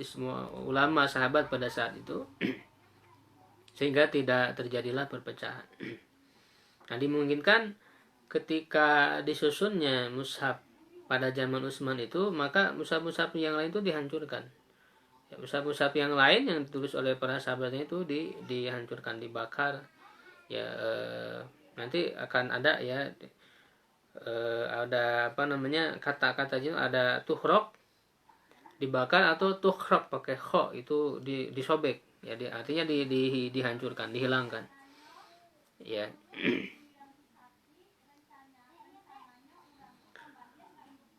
semua ulama sahabat pada saat itu, sehingga tidak terjadilah perpecahan. Nah, dimungkinkan ketika disusunnya mushaf pada zaman Utsman itu, maka mushaf-mushaf yang lain itu dihancurkan. Ya, mushaf-mushaf yang lain yang ditulis oleh para sahabatnya itu dihancurkan, dibakar. Ya, nanti akan ada ya, ada kata-kata itu, ada tuhrok dibakar atau tukhrok pakai kho, itu disobek ya, artinya dihancurkan, dihilangkan ya.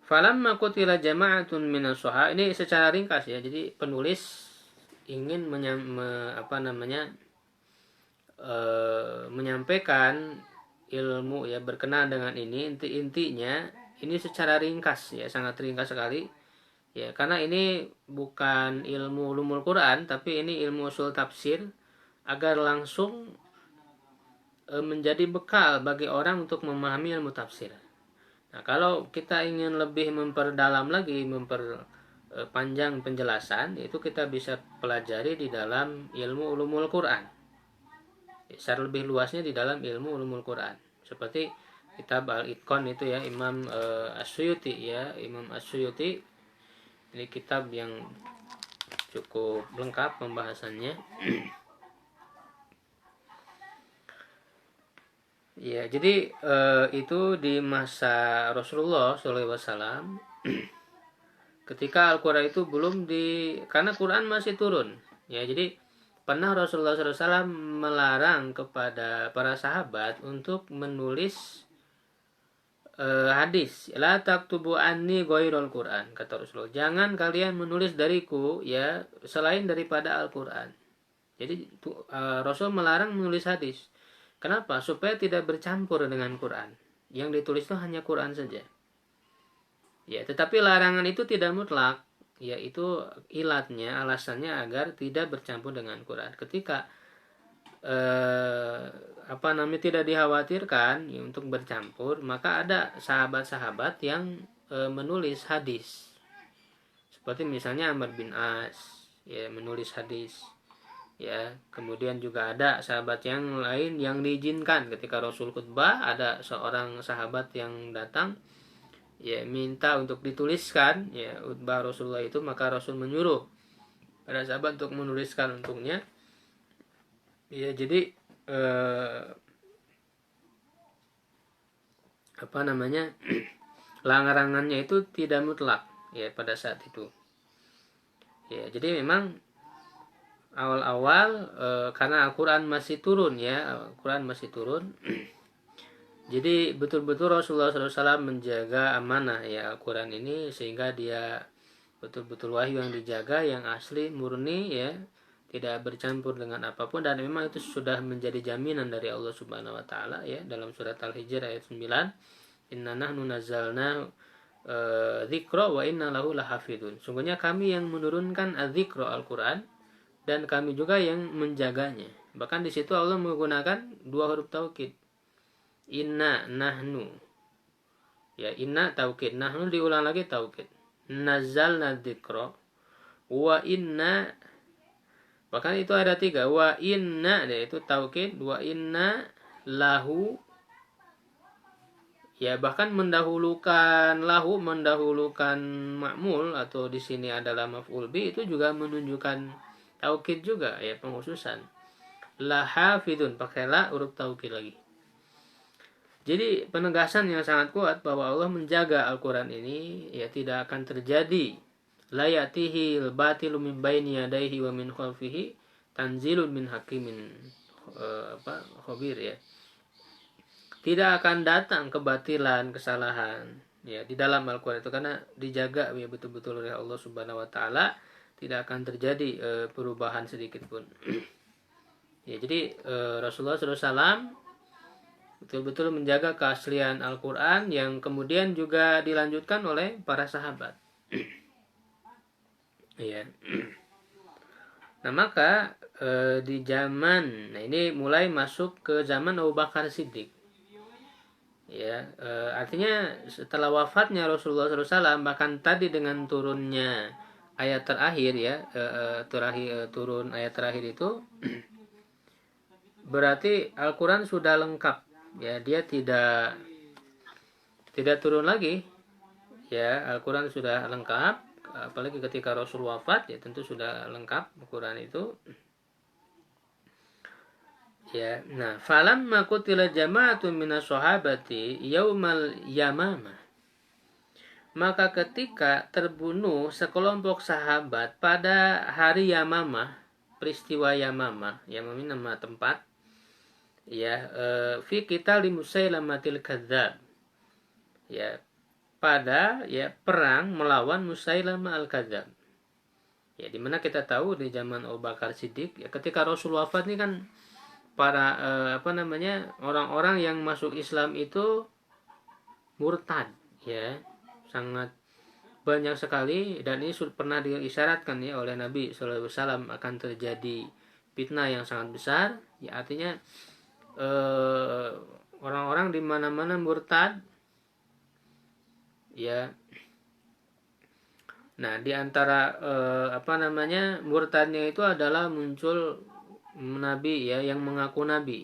Falamma qutila jama'atun minas sahaba, ini secara ringkas ya, jadi penulis ingin menyampaikan ilmu ya berkenaan dengan ini, intinya ini secara ringkas ya, sangat ringkas sekali ya, karena ini bukan ilmu ulumul Quran, tapi ini ilmu usul tafsir, agar langsung menjadi bekal bagi orang untuk memahami ilmu tafsir. Nah, kalau kita ingin lebih memperdalam lagi, memperpanjang penjelasan, itu kita bisa pelajari di dalam ilmu ulumul Quran. Secara lebih luasnya di dalam ilmu ulumul Quran. Seperti kitab Al-Itqan itu ya, Imam As-Suyuti ya, Imam As-Suyuti. Ini kitab yang cukup lengkap pembahasannya. Ya, jadi itu di masa Rasulullah SAW, ketika Al-Quran itu belum karena Quran masih turun. Ya, jadi pernah Rasulullah SAW melarang kepada para sahabat untuk menulis hadis. La taktubu anni ghairul Quran, kata Rasulullah. Jangan kalian menulis dariku ya selain daripada Al-Quran. Jadi Rasul melarang menulis hadis. Kenapa? Supaya tidak bercampur dengan Quran. Yang ditulis itu hanya Quran saja. Ya, tetapi larangan itu tidak mutlak. Yaitu ilatnya, alasannya agar tidak bercampur dengan Quran. Ketika tidak dikhawatirkan ya, untuk bercampur, maka ada sahabat-sahabat yang menulis hadis. Seperti misalnya Amr bin As ya, menulis hadis. Ya, kemudian juga ada sahabat yang lain yang diizinkan ketika Rasul khutbah, ada seorang sahabat yang datang ya minta untuk dituliskan ya khutbah Rasulullah itu, maka Rasul menyuruh pada sahabat untuk menuliskan untuknya. Ya, jadi larangannya itu tidak mutlak ya pada saat itu. Ya, jadi memang awal-awal karena Al-Quran masih turun ya, Al-Quran masih turun. Jadi betul-betul Rasulullah SAW menjaga amanah ya Al-Quran ini, sehingga dia betul-betul wahyu yang dijaga, yang asli, murni ya, tidak bercampur dengan apapun, dan memang itu sudah menjadi jaminan dari Allah Subhanahu wa taala ya, dalam surat Al-Hijr ayat 9, inna nahnu nazzalna dzikra wa inna lahu lahafidun. Sungguhnya kami yang menurunkan adzikra Al-Quran, dan kami juga yang menjaganya. Bahkan di situ Allah menggunakan dua huruf taukid. Inna nahnu. Ya, inna taukid, nahnu diulang lagi taukid. Nazzalna dzikra wa inna, bahkan itu ada 3, wa inna, itu taukid, wa inna lahu. Ya, bahkan mendahulukan lahu, mendahulukan ma'mul atau di sini adalah maf'ul bi, itu juga menunjukkan taukid juga, ya, penghususan. La hafidun, pakai la huruf taukid lagi. Jadi penegasan yang sangat kuat bahwa Allah menjaga Al-Qur'an ini, ya, tidak akan terjadi la ya'tihi al-batilu min baini yadayhi wa min khalfihi tanzilun min hakimin khabir, ya. Tidak akan datang kebatilan, kesalahan, ya, di dalam Al-Qur'an itu karena dijaga, ya, betul-betul oleh Allah Subhanahu wa taala, tidak akan terjadi perubahan sedikit pun. Ya, jadi Rasulullah SAW betul-betul menjaga keaslian Al-Qur'an yang kemudian juga dilanjutkan oleh para sahabat. Ya. Nah, maka di zaman, nah ini mulai masuk ke zaman Abu Bakar Siddiq. Ya, artinya setelah wafatnya Rasulullah SAW, bahkan tadi dengan turunnya ayat terakhir, ya, turun ayat terakhir itu berarti Al-Quran sudah lengkap, ya, dia tidak turun lagi, ya, Al-Quran sudah lengkap, apalagi ketika Rasul wafat, ya, tentu sudah lengkap Al-Quran itu. Ya, nah, falamma qutila jama'atun minas sahabati yaumal yamamah, maka ketika terbunuh sekelompok sahabat pada hari Yamamah, peristiwa Yamamah, Yamamah nama tempat, ya, fi qital Musailamatil kadzdzab, ya, pada, ya, perang melawan Musailamah al-Kadzdzab. Ya, dimana kita tahu di zaman Abu Bakar Siddiq, ya, ketika Rasul wafat ini kan para orang-orang yang masuk Islam itu murtad, ya, sangat banyak sekali, dan ini sudah pernah diisyaratkan, ya, oleh Nabi SAW akan terjadi fitnah yang sangat besar, ya, artinya orang-orang di mana-mana murtad, ya. Nah, di antara murtadnya itu adalah muncul nabi, ya, yang mengaku nabi.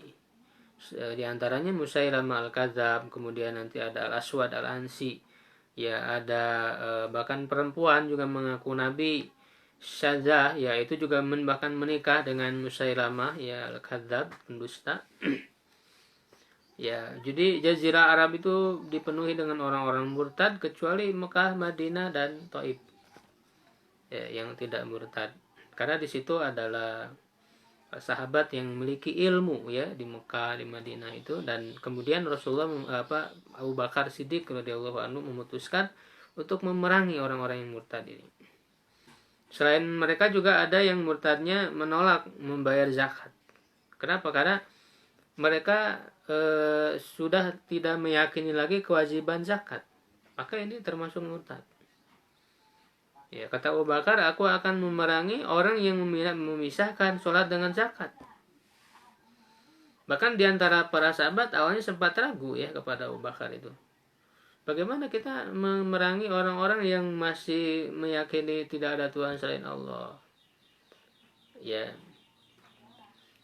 Di antaranya Musailamah al-Kadzdzab, kemudian nanti ada Al-Aswad al-Ansi, ya, ada bahkan perempuan juga mengaku nabi, Syadzah, ya, itu juga bahkan menikah dengan Musailamah, ya, al-Kadzdzab, pendusta. Ya, jadi Jazirah Arab itu dipenuhi dengan orang-orang murtad kecuali Mekah, Madinah, dan Taif, ya, yang tidak murtad. Karena di situ adalah sahabat yang memiliki ilmu, ya, di Mekah, di Madinah itu, dan kemudian Rasulullah Abu Bakar Siddiq radhiyallahu anhu memutuskan untuk memerangi orang-orang yang murtad ini. Selain mereka juga ada yang murtadnya menolak membayar zakat. Kenapa? Karena mereka sudah tidak meyakini lagi kewajiban zakat. Maka ini termasuk murtad. Ya, kata Abu Bakar, aku akan memerangi orang yang memisahkan sholat dengan zakat. Bahkan diantara para sahabat awalnya sempat ragu, ya, kepada Abu Bakar itu. Bagaimana kita memerangi orang-orang yang masih meyakini tidak ada Tuhan selain Allah? Ya.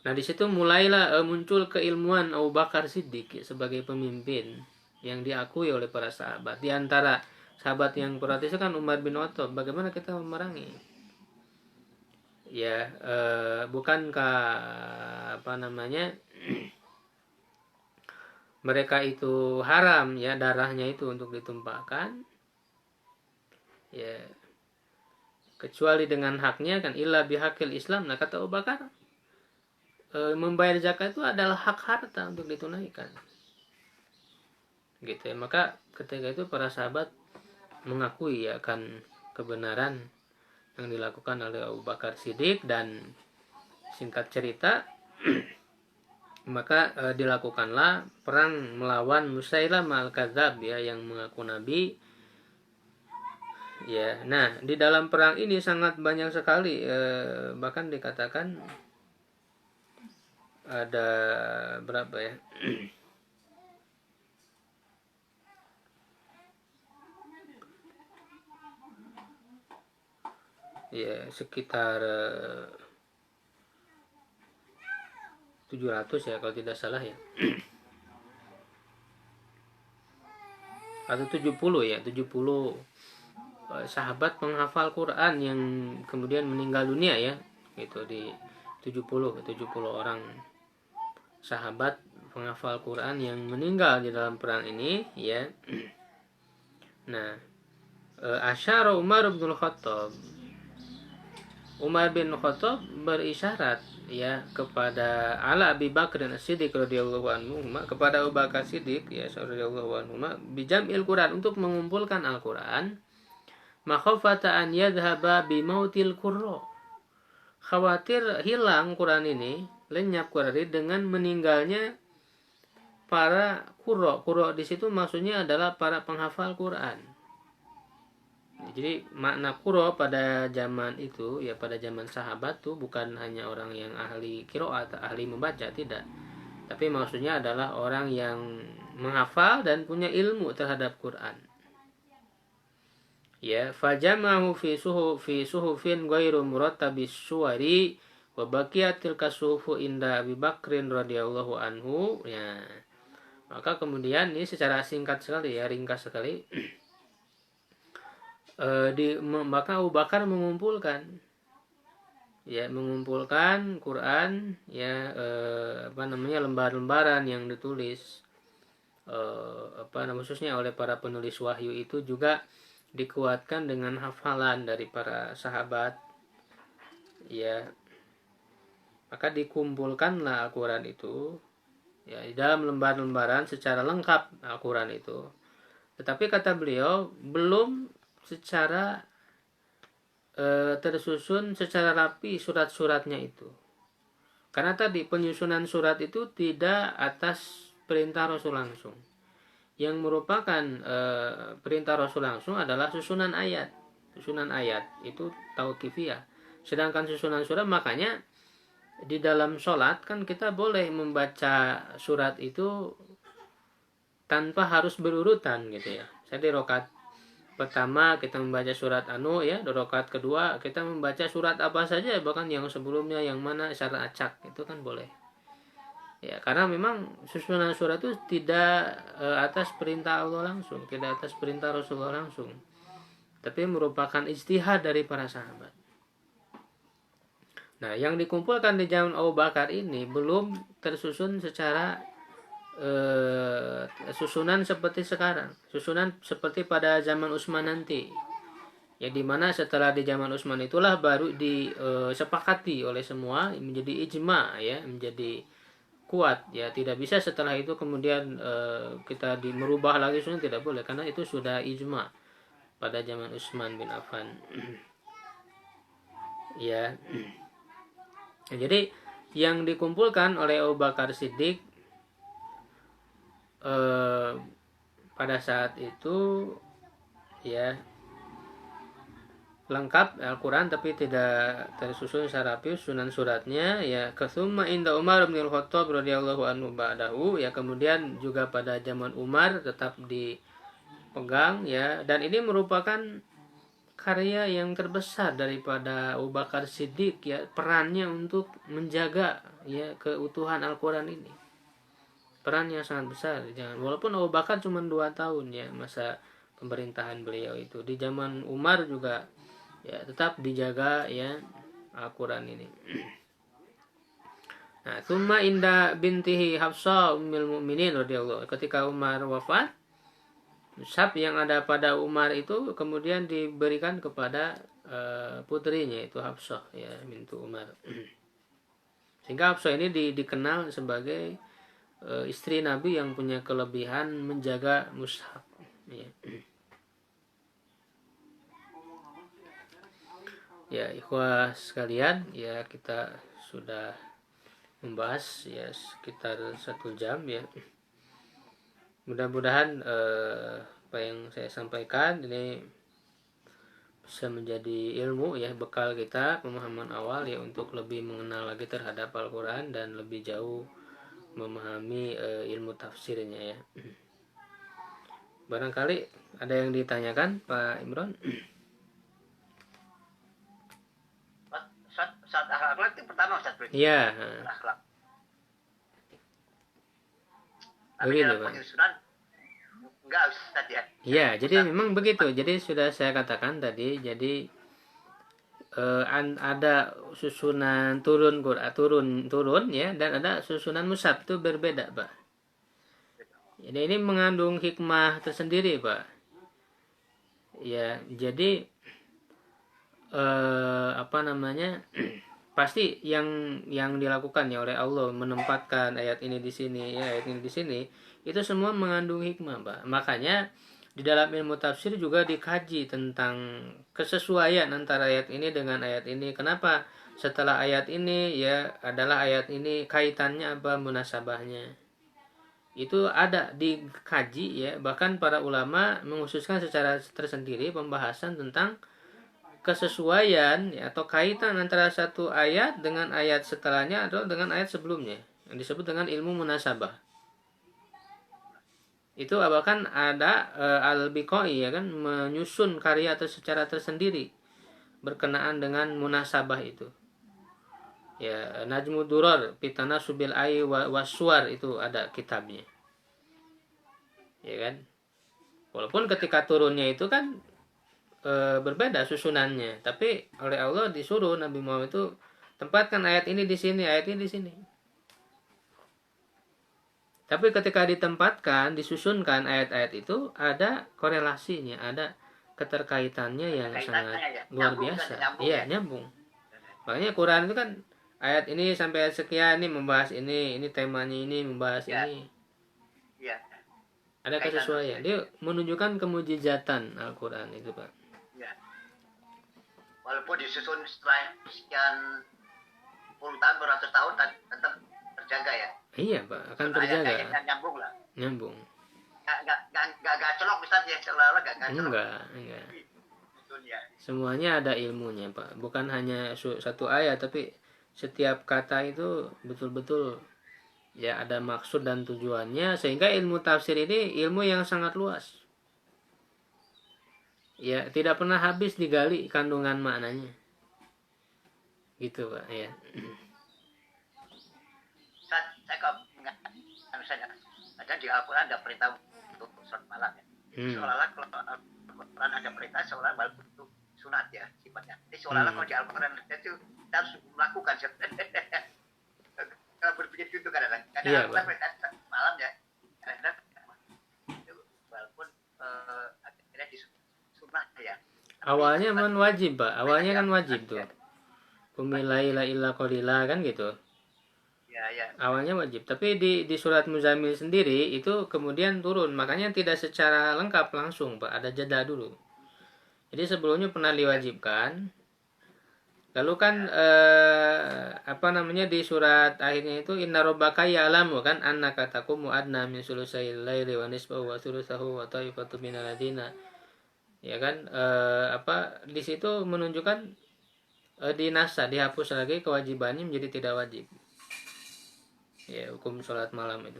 Nah, di situ mulailah muncul keilmuan Abu Bakar Siddiq, ya, sebagai pemimpin yang diakui oleh para sahabat. Di antara sahabat yang protes kan Umar bin Khattab, bagaimana kita memerangi? Ya, bukankah mereka itu haram, ya, darahnya itu untuk ditumpahkan, ya, kecuali dengan haknya, kan, illa bihaqil Islam. Nah, kata Abu Bakar, membayar zakat itu adalah hak harta untuk ditunaikan, gitu, ya. Maka ketika itu para sahabat mengakui, ya, akan kebenaran yang dilakukan oleh Abu Bakar Siddiq, dan singkat cerita maka dilakukanlah perang melawan Musailamah al-Kadzdzab, ya, yang mengaku nabi, ya. Nah, di dalam perang ini sangat banyak sekali, bahkan dikatakan ada berapa, ya, ya sekitar 700 ya kalau tidak salah ya. Atau 70 ya, 70 sahabat penghafal Quran yang kemudian meninggal dunia ya. Gitu di 70 orang sahabat penghafal Quran yang meninggal di dalam perang ini ya. Nah, asyara Umar bin Khattab. Umar bin Khattab berisyarat ya kepada Ala Abi Bakr As-Siddiq radhiyallahu anhu, kepada Abu Bakar Siddiq ya radhiyallahu anhu, bijam'il Quran, untuk mengumpulkan Al-Quran, makhafata an yadhhaba bi mautil qurra, khawatir hilang Quran ini, lenyap Quran ini dengan meninggalnya para qurra. Qurra di situ maksudnya adalah para penghafal Quran. Jadi makna qurra pada zaman itu ya, pada zaman sahabat tuh bukan hanya orang yang ahli qiraat, ahli membaca, tidak. Tapi maksudnya adalah orang yang menghafal dan punya ilmu terhadap Quran. Ya, fajamahu fi suhufin ghairu murattabis suwari wa baqiyat tilka suhufu inda Abi Bakrin radhiyallahu anhu ya. Maka kemudian ini secara singkat sekali ya, ringkas sekali. Maka Abu Bakar mengumpulkan Quran ya, lembar-lembaran yang ditulis khususnya oleh para penulis wahyu itu juga dikuatkan dengan hafalan dari para sahabat ya. Maka dikumpulkanlah Al-Quran itu ya di dalam lembar-lembaran secara lengkap Al-Quran itu. Tetapi kata beliau belum secara tersusun secara rapi surat-suratnya itu. Karena tadi penyusunan surat itu tidak atas perintah Rasul langsung. Yang merupakan perintah Rasul langsung adalah susunan ayat. Susunan ayat itu tauqifiyah. Sedangkan susunan surat, makanya di dalam sholat kan kita boleh membaca surat itu tanpa harus berurutan gitu ya. Saya di rakaat pertama kita membaca surat ya, di rakaat kedua kita membaca surat apa saja, bahkan yang sebelumnya yang mana secara acak, itu kan boleh. Ya, karena memang susunan surat itu tidak atas perintah Allah langsung, tidak atas perintah Rasulullah langsung, tapi merupakan ijtihad dari para sahabat. Nah, yang dikumpulkan di zaman Abu Bakar ini belum tersusun secara susunan seperti sekarang, susunan seperti pada zaman Utsman nanti, ya, dimana setelah di zaman Utsman itulah baru disepakati oleh semua menjadi ijma ya, menjadi kuat ya. Tidak bisa setelah itu kemudian kita merubah lagi, sunnah tidak boleh, karena itu sudah ijma pada zaman Utsman bin Affan. Ya. Jadi yang dikumpulkan oleh Abu Bakar Siddiq pada saat itu ya lengkap Al-Quran, tapi tidak tersusun secara rapi susunan suratnya ya. Kasumma inda Umar bin Khattab radhiyallahu anhu ba'dahu ya, kemudian juga pada zaman Umar tetap dipegang ya, dan ini merupakan karya yang terbesar daripada Abu Bakar Siddiq ya, perannya untuk menjaga ya keutuhan Al-Quran ini, perannya sangat besar. Walaupun Abu Bakar cuma 2 tahun ya masa pemerintahan beliau itu, di zaman Umar juga ya tetap dijaga ya Al-Quran ini. Nah, tsumma inda bintihi Hafsah ummul mukminin radhiyallahu, ketika Umar wafat, mushaf yang ada pada Umar itu kemudian diberikan kepada putrinya itu Hafsah ya bintu Umar. Sehingga Hafsah ini dikenal sebagai istri Nabi yang punya kelebihan menjaga mushaf ya. Ya, ikhwah sekalian ya, kita sudah membahas ya sekitar 1 jam ya. Mudah-mudahan apa yang saya sampaikan ini bisa menjadi ilmu ya, bekal kita, pemahaman awal ya, untuk lebih mengenal lagi terhadap Al-Quran dan lebih jauh memahami ilmu tafsirnya ya. Barangkali ada yang ditanyakan Pak Imron? Iya. Akhlak. Tapi Begitu, dalam Pak. penyusunan enggak Ustaz ya. Iya, jadi memang begitu. Jadi sudah saya katakan tadi, jadi ada susunan turun turun ya, dan ada susunan mushaf, itu berbeda, Pak. Jadi ini mengandung hikmah tersendiri, Pak. Ya, jadi apa namanya? Pasti yang dilakukan ya oleh Allah, menempatkan ayat ini di sini, ya, ayat ini di sini, itu semua mengandung hikmah, Pak. Makanya di dalam ilmu tafsir juga dikaji tentang kesesuaian antara ayat ini dengan ayat ini. Kenapa setelah ayat ini ya adalah ayat ini, kaitannya apa, munasabahnya. Itu ada dikaji ya, bahkan para ulama mengkhususkan secara tersendiri pembahasan tentang kesesuaian ya, atau kaitan antara satu ayat dengan ayat setelahnya atau dengan ayat sebelumnya, yang disebut dengan ilmu munasabah. Itu bahkan ada Al-Biqai ya kan, menyusun karya atau secara tersendiri berkenaan dengan munasabah itu. Ya, Najmud Durar Pitana Subil Ai Waswar, itu ada kitabnya. Ya kan? Walaupun ketika turunnya itu kan berbeda susunannya, tapi oleh Allah disuruh Nabi Muhammad itu tempatkan ayat ini di sini, ayat ini di sini. Tapi ketika ditempatkan, disusunkan ayat-ayat itu ada korelasinya, ada keterkaitannya yang sangat luar biasa. Iya, nyambung. Makanya Quran itu kan ayat ini sampai ayat sekian ini membahas ini temanya ini membahas ini. Iya. Ada kesesuaian. Dia menunjukkan kemujizatan Al-Quran itu, Pak. Ya. Walaupun disusun setelah sekian puluh tahun, beratus tahun, tetap terjaga ya. Iya, Pak, akan terjaga. Ayat-ayatnya nyambung lah. Nyambung. Gak celok misalnya ya, seolah-olah gak celok. Enggak. Semuanya ada ilmunya, Pak. Bukan hanya satu ayat, tapi setiap kata itu betul-betul ya ada maksud dan tujuannya, sehingga ilmu tafsir ini ilmu yang sangat luas. Ya, tidak pernah habis digali kandungan maknanya. Gitu, Pak, ya. Saya kok misalnya ada di Al-Quran ada perintah untuk sholat malam ya. Seolah-olah kalau Al-Quran ada perintah, seolah-olah malam untuk sunat ya sifatnya. Jadi seolah-olah kalau di Al-Quran itu kita harus melakukan. Kalau berpikir gitu kadang-kadang. Kadang Al-Quran perintah malam ya. Kadang-kadang walaupun akhirnya di sunat ya. Awalnya kan wajib, Pak. Awalnya kan wajib tuh. Kumilai la illa qalila kan gitu. Ya. Awalnya wajib, tapi di surat Muzammil sendiri itu kemudian turun, makanya tidak secara lengkap langsung, Pak, ada jeda dulu. Jadi sebelumnya pernah diwajibkan, lalu kan di surat akhirnya itu inna rabbaka ya'lamu kan annaka taqumu adna min sulusayil laili wa nisfahu wa thulutsahu wa ta'ifatun minal ladina, ya kan, di situ menunjukkan dinasa, dihapus lagi kewajibannya menjadi tidak wajib. Ya, hukum sholat malam itu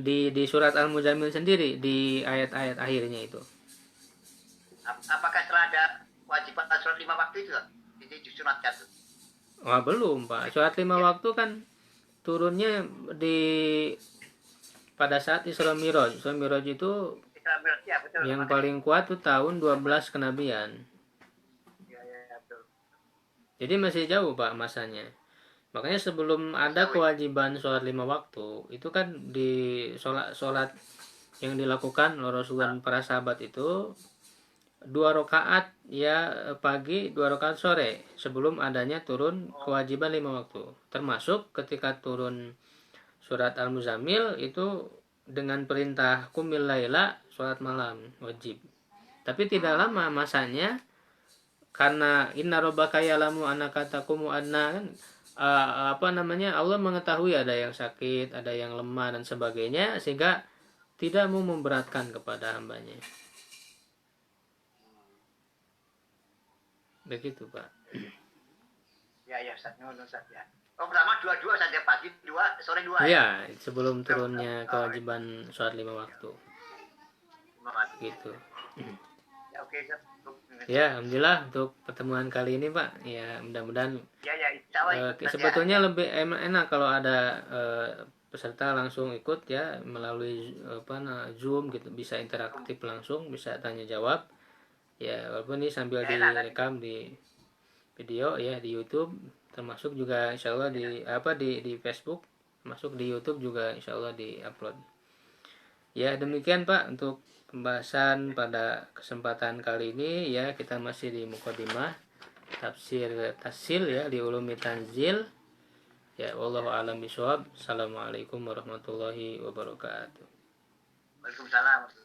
di surat Al-Muzammil sendiri di ayat-ayat akhirnya itu. Apakah setelah ada kewajiban sholat 5 waktu itu disunatkan? Belum, Pak. Sholat 5 waktu kan turunnya pada saat Isra Miraj. Isra Miraj itu ya, betul, yang paling kuat tuh tahun 12 kenabian. Ya, betul. Jadi masih jauh, Pak, masanya. Makanya sebelum ada kewajiban sholat 5 waktu, itu kan di sholat yang dilakukan oleh Rasulullah dan para sahabat itu 2 rakaat ya pagi, 2 rakaat sore, sebelum adanya turun kewajiban 5 waktu. Termasuk ketika turun surat Al-Muzammil itu dengan perintah qumil laila, sholat malam wajib. Tapi tidak lama masanya, karena inna rabbaka ya'lamu annaka taqumu adna kan, Allah mengetahui ada yang sakit, ada yang lemah dan sebagainya, sehingga tidak mau memberatkan kepada hambanya. Begitu, Pak. Ya, Ustaz. Ya. Pertama 2 saja, pagi 2, sore 2 ya? Iya, sebelum turunnya kewajiban sholat 5 waktu. 5 waktu. Gitu. Ya, oke, Ustaz. Ya, alhamdulillah untuk pertemuan kali ini Pak. Ya, mudah-mudahan Ya, insya Allah. sebetulnya lebih enak kalau ada peserta langsung ikut ya melalui Zoom gitu, bisa interaktif langsung, bisa tanya jawab. Ya, walaupun ini sambil direkam di video ya di YouTube, termasuk juga insya Allah di Facebook, masuk di YouTube juga insya Allah di upload. Ya, demikian Pak untuk pembahasan pada kesempatan kali ini ya, kita masih di Muqaddimah tafsir tasil ya di Ulumi Tanzil. Ya, wallahu a'lam bishawab. Assalamualaikum warahmatullahi wabarakatuh. Waalaikumsalam.